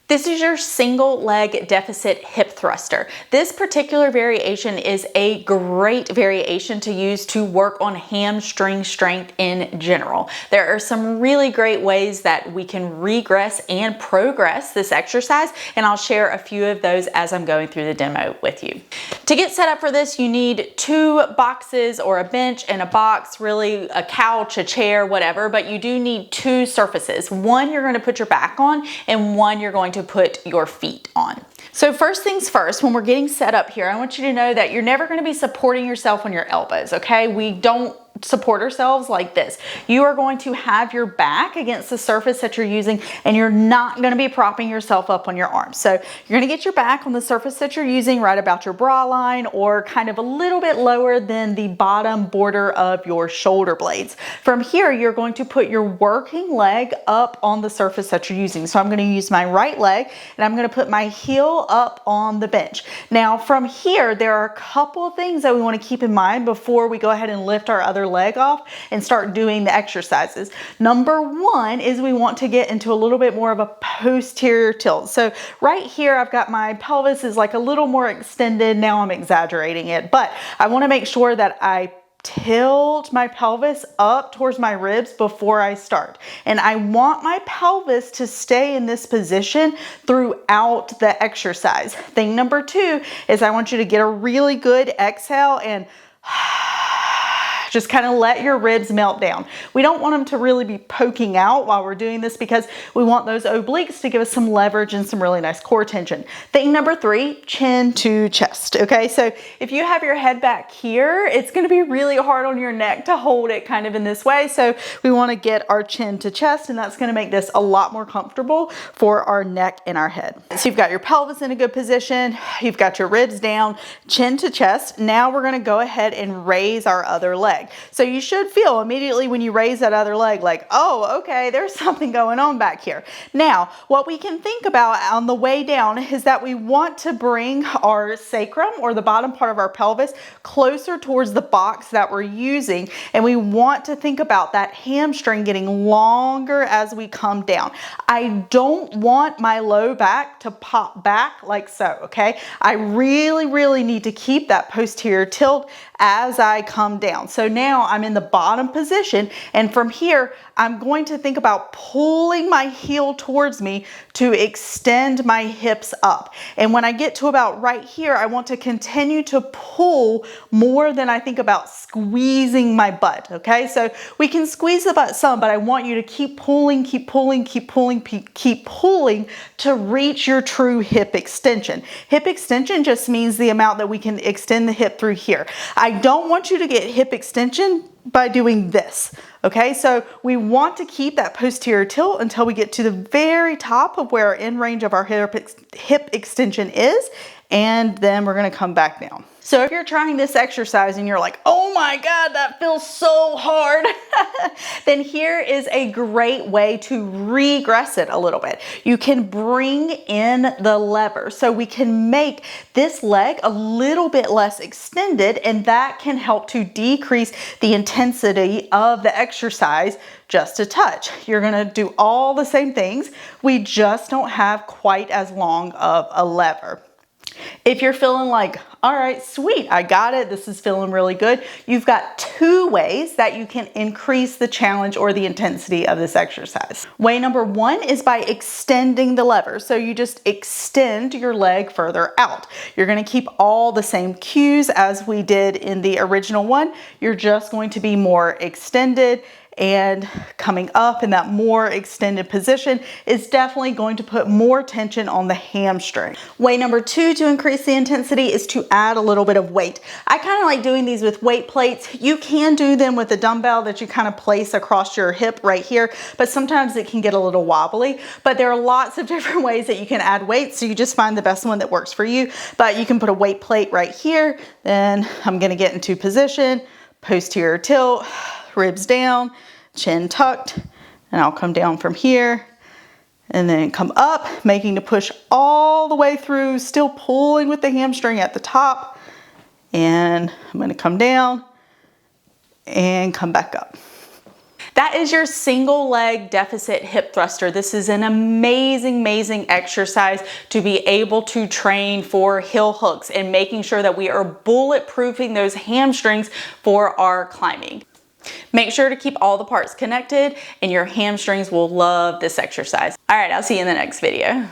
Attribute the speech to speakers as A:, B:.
A: This is your single leg deficit hip thruster. This particular variation is a great variation to use to work on hamstring strength in general. There are some really great ways that we can regress and progress this exercise, and I'll share a few of those as I'm going through the demo with you. To get set up for this, you need 2 boxes or a bench and a box, really a couch, a chair, whatever, but you do need 2 surfaces. One you're going to put your back on and one you're going to put your feet on. So first things first, when we're getting set up here, I want you to know that you're never going to be supporting yourself on your elbows, okay? We don't support ourselves like this. You are going to have your back against the surface that you're using, and you're not going to be propping yourself up on your arms. So you're going to get your back on the surface that you're using right about your bra line, or kind of a little bit lower than the bottom border of your shoulder blades. From here, you're going to put your working leg up on the surface that you're using. So I'm going to use my right leg, and I'm going to put my heel up on the bench. Now from here, there are a couple of things that we want to keep in mind before we go ahead and lift our other leg off and start doing the exercises. Number one is we want to get into a little bit more of a posterior tilt. So right here, I've got my pelvis is like a little more extended. Now I'm exaggerating it, but I want to make sure that I tilt my pelvis up towards my ribs before I start. And I want my pelvis to stay in this position throughout the exercise. Thing number 2 is I want you to get a really good exhale and just kind of let your ribs melt down. We don't want them to really be poking out while we're doing this because we want those obliques to give us some leverage and some really nice core tension. Thing number 3, chin to chest. Okay, so if you have your head back here, it's going to be really hard on your neck to hold it kind of in this way. So we want to get our chin to chest, and that's going to make this a lot more comfortable for our neck and our head. So you've got your pelvis in a good position. You've got your ribs down, chin to chest. Now we're going to go ahead and raise our other leg. So you should feel immediately when you raise that other leg like, oh, okay, there's something going on back here. Now, what we can think about on the way down is that we want to bring our sacrum, or the bottom part of our pelvis, closer towards the box that we're using. And we want to think about that hamstring getting longer as we come down. I don't want my low back to pop back like so, okay? I really need to keep that posterior tilt as I come down. So now I'm in the bottom position, and from here, I'm going to think about pulling my heel towards me to extend my hips up. And when I get to about right here, I want to continue to pull more than I think about squeezing my butt, okay? So we can squeeze the butt some, but I want you to keep pulling, keep pulling, keep pulling, keep pulling to reach your true hip extension. Hip extension just means the amount that we can extend the hip through here. I don't want you to get hip extension by doing this. Okay, so we want to keep that posterior tilt until we get to the very top of where our end range of our hip extension is, and then we're going to come back down. So if you're trying this exercise and you're like, oh my God, that feels so hard, then here is a great way to regress it a little bit. You can bring in the lever, so we can make this leg a little bit less extended, and that can help to decrease the intensity of the exercise just a touch. You're gonna do all the same things, we just don't have quite as long of a lever. If you're feeling like, all right, sweet, I got it, this is feeling really good, you've got 2 ways that you can increase the challenge or the intensity of this exercise. Way number 1 is by extending the lever. So you just extend your leg further out. You're going to keep all the same cues as we did in the original one. You're just going to be more extended, and coming up in that more extended position is definitely going to put more tension on the hamstring. Way number 2 to increase the intensity is to add a little bit of weight. I kind of like doing these with weight plates. You can do them with a dumbbell that you kind of place across your hip right here, but sometimes it can get a little wobbly. But there are lots of different ways that you can add weight, so you just find the best one that works for you. But you can put a weight plate right here. Then I'm going to get into position, posterior tilt, ribs down, chin tucked, and I'll come down from here and then come up, making to push all the way through, still pulling with the hamstring at the top. And I'm going to come down and come back up. That is your single leg deficit hip thruster. This is an amazing, amazing exercise to be able to train for heel hooks and making sure that we are bulletproofing those hamstrings for our climbing. Make sure to keep all the parts connected and your hamstrings will love this exercise. All right, I'll see you in the next video.